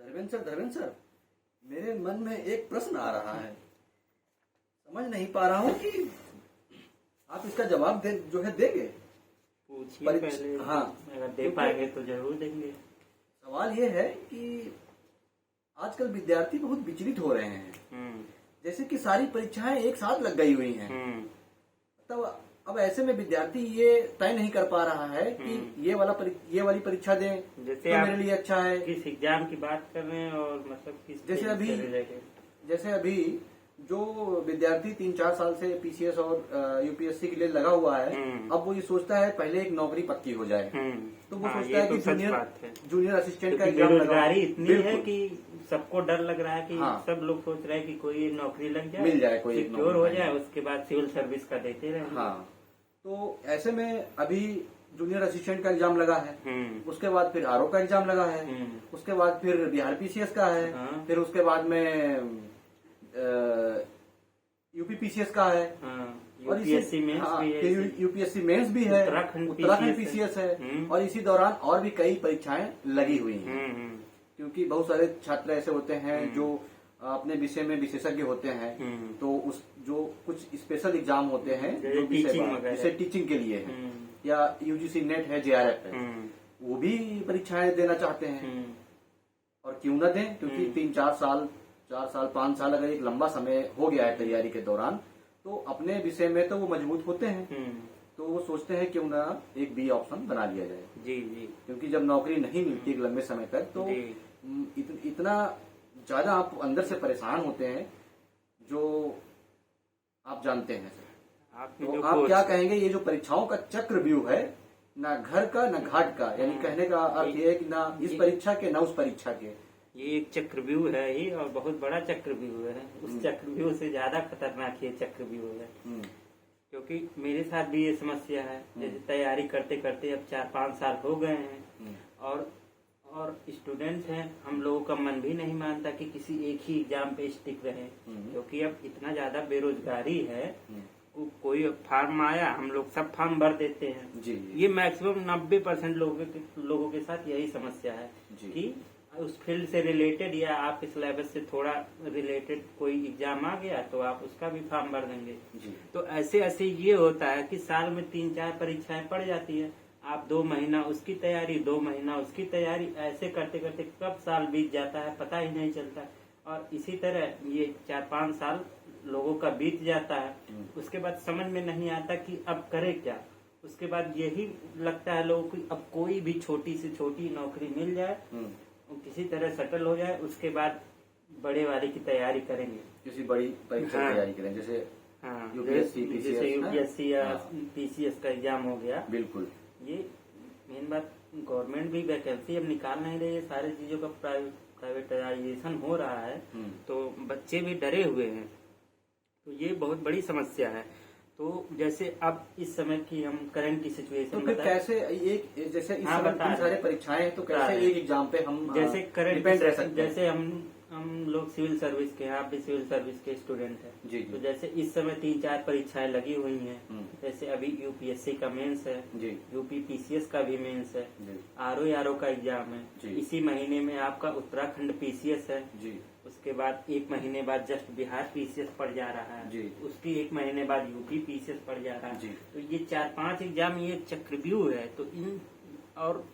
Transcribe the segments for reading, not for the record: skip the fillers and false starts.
Dharmendra sir, मेरे मन में एक प्रश्न आ रहा है, समझ नहीं पा रहा हूँ कि आप इसका जवाब जो है देंगे। पूछिए पहले। हाँ, अगर दे पाएंगे तो जरूर देंगे। सवाल ये है कि आजकल विद्यार्थी बहुत विचलित हो रहे हैं। जैसे कि सारी परीक्षाएं एक साथ लग गई हुई हैं। तब अब ऐसे में विद्यार्थी ये तय नहीं कर पा रहा है कि ये वाली परीक्षा दें जैसे तो मेरे लिए अच्छा है। किस एग्जाम की बात कर रहे हैं और मतलब किस जैसे अभी जो विद्यार्थी 3-4 साल से पीसीएस और यूपीएससी के लिए लगा हुआ है, अब वो ये सोचता है पहले एक नौकरी पक्की हो जाए। तो वो सोचता है कि जूनियर असिस्टेंट का एग्जाम बेरोजगारी इतनी है कि सबको डर लग रहा है कि सब लोग सोच रहे हैं कि कोई नौकरी लग जाए, मिल जाए, कोई सिक्योर हो जाए, उसके बाद सिविल सर्विस का देते रहे। हाँ, तो ऐसे में अभी जूनियर असिस्टेंट का एग्जाम लगा है, उसके बाद फिर आरओ का एग्जाम लगा है, उसके बाद फिर बिहार पीसीएस का है, फिर उसके बाद में यूपी पीसीएस का है, और यूपीएससी मेंस भी है, उत्तराखंड पीसीएस है, और इसी दौरान और भी कई परीक्षाएं लगी हुई हैं। क्योंकि बहुत सारे छात्र ऐसे होते हैं जो अपने विषय में विशेषज्ञ होते हैं, तो उस जो कुछ स्पेशल एग्जाम होते हैं जो विषय टीचिंग के लिए है, या यूजीसी नेट है, जेआरएफ है, वो भी परीक्षाएं देना चाहते हैं। और क्यों न दें, क्योंकि 3-4 साल 5 साल अगर एक लंबा समय हो गया है तैयारी के दौरान, तो अपने विषय में तो वो मजबूत होते हैं। तो वो सोचते हैं क्यों ना एक बी ऑप्शन बना लिया जाए। जी जी। क्योंकि जब नौकरी नहीं मिलती एक लंबे समय तक, तो इतना ज्यादा आप अंदर से परेशान होते हैं, जो आप जानते हैं सर। तो आप क्या कहेंगे, ये जो परीक्षाओं का चक्रव्यूह है, ना घर का ना घाट का, यानी कहने का अर्थ ये है कि ना इस परीक्षा के ना उस परीक्षा के, ये एक चक्रव्यूह है ही, और बहुत बड़ा चक्रव्यूह है। उस चक्रव्यूह से ज्यादा खतरनाक ये चक्रव्यूह है। क्योंकि मेरे साथ भी ये समस्या है। जैसे तैयारी करते करते अब 4-5 साल हो गए हैं, और स्टूडेंट्स हैं, हम लोगों का मन भी नहीं मानता कि किसी एक ही एग्जाम पे स्टिक रहे। क्योंकि अब इतना ज्यादा बेरोजगारी है, कोई फॉर्म आया, हम लोग सब फॉर्म भर देते हैं। ये मैक्सिमम 90% लोगों के साथ यही समस्या है कि उस फील्ड से रिलेटेड या आपके सिलेबस से थोड़ा रिलेटेड कोई एग्जाम आ गया तो आप उसका भी फॉर्म भर देंगे। तो ऐसे ये होता है कि साल में 3-4 परीक्षाएं पड़ जाती है। आप 2 महीना उसकी तैयारी, 2 महीना उसकी तैयारी, ऐसे करते करते कब साल बीत जाता है पता ही नहीं चलता। और इसी तरह ये 4-5 साल लोगों का बीत जाता है। उसके बाद समझ में नहीं आता कि अब करे क्या। उसके बाद यही लगता है लोगों को अब कोई भी छोटी से छोटी नौकरी मिल जाए, किसी तरह सेटल हो जाए, उसके बाद बड़े वाले की तैयारी करेंगे, किसी बड़ी परीक्षा की तैयारी करेंगे। जैसे यूपीएससी या पीसीएस का एग्जाम हो गया। बिल्कुल, ये मेन बात, गवर्नमेंट भी वैकेंसी अब निकाल नहीं रही है, सारी चीजों का प्राइवेटाइजेशन हो रहा है, तो बच्चे भी डरे हुए हैं। तो ये बहुत बड़ी समस्या है। तो जैसे अब इस समय की हम करंट की सिचुएशन, तो फिर कैसे एक जैसे इस समय इतनी सारे परीक्षाएं हैं, तो कैसे एक एग्जाम पे हम जैसे करंट डिपेंड रह सकते हैं। जैसे हम लोग सिविल सर्विस के हैं, आप भी सिविल सर्विस के स्टूडेंट हैं। तो जैसे इस समय 3-4 परीक्षाएं लगी हुई हैं। जैसे अभी यूपीएससी का मेंस है, यूपी पीसीएस का भी मेंस है, आरओ का एग्जाम है। इसी महीने में आपका उत्तराखंड पीसीएस है। उसके बाद 1 महीने बाद जस्ट बिहार पीसीएस पड़ जा रहा है। उसकी 1 महीने बाद यूपी पीसीएस पड़ जा रहा है। तो ये 4-5 एग्जाम, ये चक्रव्यूह है। तो इन और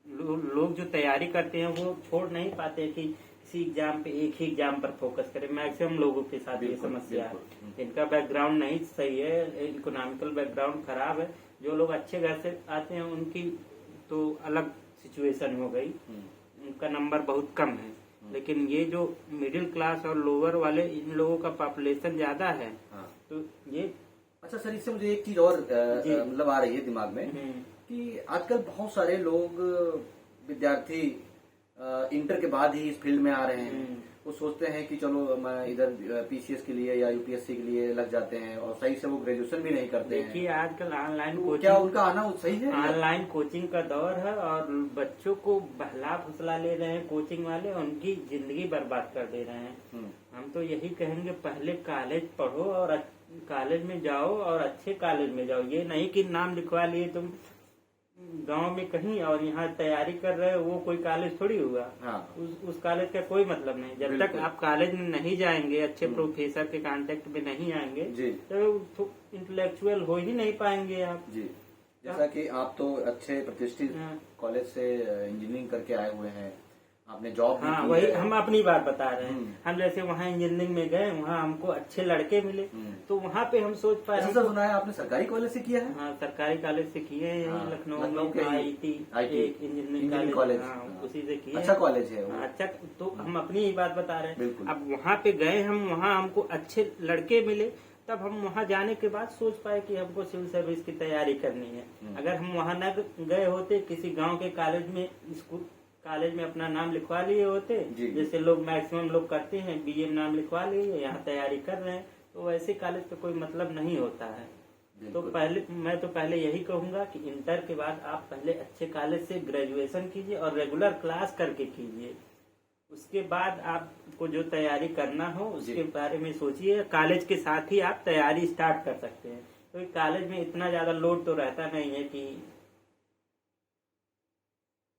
लोग जो तैयारी करते हैं वो छोड़ नहीं पाते कि किसी एग्जाम पे एक ही एग्जाम पर फोकस करें। मैक्सिमम लोगों के साथ ये समस्या है। इनका बैकग्राउंड नहीं सही है, इकोनॉमिकल बैकग्राउंड खराब है। जो लोग अच्छे घर से आते हैं उनकी तो अलग सिचुएशन हो गई, उनका नंबर बहुत कम है। लेकिन ये जो मिडिल क्लास और लोअर वाले, इन लोगों का पॉपुलेशन ज्यादा है। तो ये अच्छा सर, इससे मुझे एक चीज और मतलब आ रही है दिमाग में कि आजकल बहुत सारे लोग विद्यार्थी इंटर के बाद ही इस फील्ड में आ रहे हैं। वो सोचते हैं कि चलो मैं इधर पीसीएस के लिए या यूपीएससी के लिए लग जाते हैं, और सही से वो ग्रेजुएशन भी नहीं करते हैं। देखिए आजकल ऑनलाइन कोचिंग, क्या उनका आना सही है? ऑनलाइन कोचिंग का दौर है, और बच्चों को बहला फुसला ले रहे हैं कोचिंग वाले, उनकी जिंदगी बर्बाद कर दे रहे हैं। हम तो यही कहेंगे, पहले कॉलेज पढ़ो और कॉलेज में जाओ, और अच्छे कॉलेज में जाओ। ये नहीं कि नाम लिखवा लिए तुम गांव में कहीं और यहाँ तैयारी कर रहे हो, वो कोई कॉलेज थोड़ी हुआ। हाँ। उस कॉलेज का कोई मतलब नहीं। जब तक आप कॉलेज में नहीं जाएंगे, अच्छे प्रोफेसर के कांटेक्ट में नहीं आएंगे, तो इंटेलेक्चुअल हो ही नहीं पाएंगे आप जी। जैसा कि आप तो अच्छे प्रतिष्ठित कॉलेज से इंजीनियरिंग करके आए हुए हैं, आपने जॉब हाँ, वही हम अपनी बात बता रहे हैं। हम जैसे वहाँ इंजीनियरिंग में गए, वहाँ हमको अच्छे लड़के मिले, तो वहाँ पे हम सोच पाए। ऐसा सुना है आपने सरकारी कॉलेज से किया है? हाँ, सरकारी कॉलेज से किए हैं। हाँ, लखनऊ में IT इंजीनियरिंग कॉलेज, उसी से किए। अच्छा कॉलेज है वो। अच्छा, तो हम अपनी ही बात बता रहे हैं। बिल्कुल। अब वहाँ पे गए हम, वहाँ हमको अच्छे लड़के मिले, तब हम वहाँ जाने के बाद सोच पाए कि हमको सिविल सर्विस की तैयारी करनी है। अगर हम वहाँ न गए होते, किसी गांव के कॉलेज में अपना नाम लिखवा लिए होते, जैसे लोग मैक्सिमम लोग करते हैं, BA में नाम लिखवा लिए, यहाँ तैयारी कर रहे हैं, तो वैसे कॉलेज का कोई मतलब नहीं होता है। तो मैं तो पहले यही कहूंगा कि इंटर के बाद आप पहले अच्छे कॉलेज से ग्रेजुएशन कीजिए और रेगुलर क्लास करके कीजिए। उसके बाद आपको जो तैयारी करना हो उसके बारे में सोचिए। कॉलेज के साथ ही आप तैयारी स्टार्ट कर सकते हैं, क्योंकि कॉलेज में इतना ज्यादा लोड तो रहता नहीं है कि।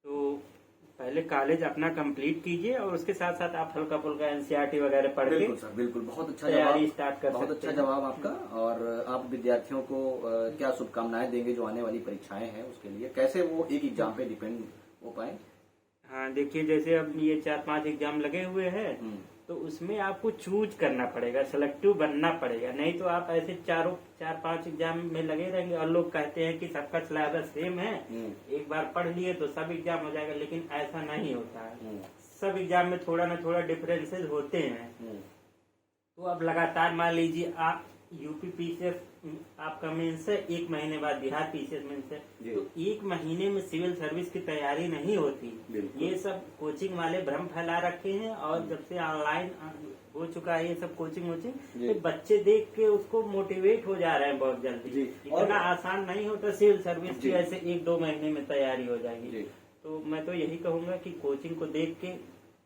तो पहले कॉलेज अपना कंप्लीट कीजिए और उसके साथ साथ आप हल्का फुल्का NCERT वगैरह पढ़ के। बिल्कुल सर, बिल्कुल। बहुत अच्छा तैयारी स्टार्ट कर सकते हैं। बहुत अच्छा जवाब आपका। और आप विद्यार्थियों को क्या शुभकामनाएं देंगे जो आने वाली परीक्षाएं हैं उसके लिए, कैसे वो एक एग्जाम पे डिपेंड हो पाए? हाँ, देखिए, जैसे अब ये 4-5 एग्जाम लगे हुए हैं, तो उसमें आपको चूज करना पड़ेगा, सेलेक्टिव बनना पड़ेगा। नहीं तो आप ऐसे 4-5 एग्जाम में लगे रहेंगे। और लोग कहते हैं कि सबका सिलेबस सेम है, एक बार पढ़ लिए तो सब एग्जाम हो जाएगा, लेकिन ऐसा नहीं होता है। सब एग्जाम में थोड़ा ना थोड़ा डिफरेंसेस होते हैं। तो अब लगातार मान लीजिए आप UP PCS आपका मेंस है, 1 महीने बाद बिहार PCS मेंस है, तो 1 महीने में सिविल सर्विस की तैयारी नहीं होती। ये सब कोचिंग वाले भ्रम फैला रखे हैं। और जब से ऑनलाइन हो चुका है ये सब कोचिंग, तो बच्चे देख के उसको मोटिवेट हो जा रहे हैं बहुत जल्दी। इतना आसान नहीं होता सिविल सर्विस की, ऐसे 1-2 महीने में तैयारी हो जाएगी। तो मैं तो यही कहूंगा कि कोचिंग को देख के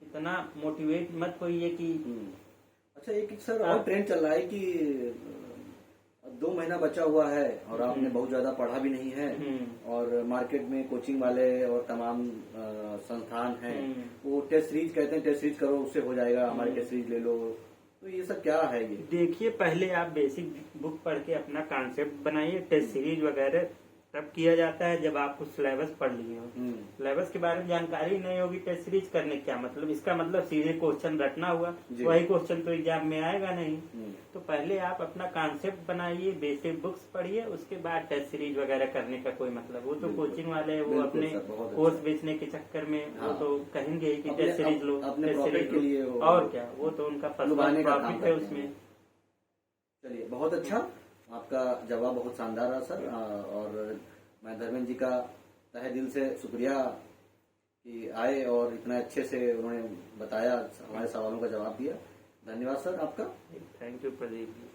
इतना मोटिवेट मत होइए कि। अच्छा, एक सर और ट्रेंड चल रहा है कि 2 महीना बचा हुआ है और आपने बहुत ज्यादा पढ़ा भी नहीं है, और मार्केट में कोचिंग वाले और तमाम संस्थान हैं, वो टेस्ट सीरीज कहते हैं, टेस्ट सीरीज करो उससे हो जाएगा, हमारे टेस्ट सीरीज ले लो। तो ये सब क्या है? ये देखिए, पहले आप बेसिक बुक पढ़ के अपना कॉन्सेप्ट बनाइए। टेस्ट सीरीज वगैरह तब किया जाता है जब आपको सिलेबस पढ़ लिए हो। सिलेबस के बारे में जानकारी नहीं होगी, टेस्ट सीरीज करने क्या मतलब? इसका मतलब सीधे क्वेश्चन रटना हुआ, वही क्वेश्चन तो एग्जाम में आएगा नहीं। तो पहले आप अपना कॉन्सेप्ट बनाइए, बेसिक बुक्स पढ़िए, उसके बाद टेस्ट सीरीज वगैरह करने का कोई मतलब। वो तो कोचिंग वाले वो अपने कोर्स बेचने के चक्कर में वो तो कहेंगे कि टेस्ट सीरीज लो, टेस्ट सीरीज लो, और क्या, वो तो उनका पर्सनल प्रॉफिट है उसमें। चलिए, बहुत अच्छा, आपका जवाब बहुत शानदार रहा सर। और मैं धर्मेंद्र जी का तहे दिल से शुक्रिया कि आए और इतना अच्छे से उन्होंने बताया, हमारे सवालों का जवाब दिया। धन्यवाद सर आपका। Thank you Pradeep ji.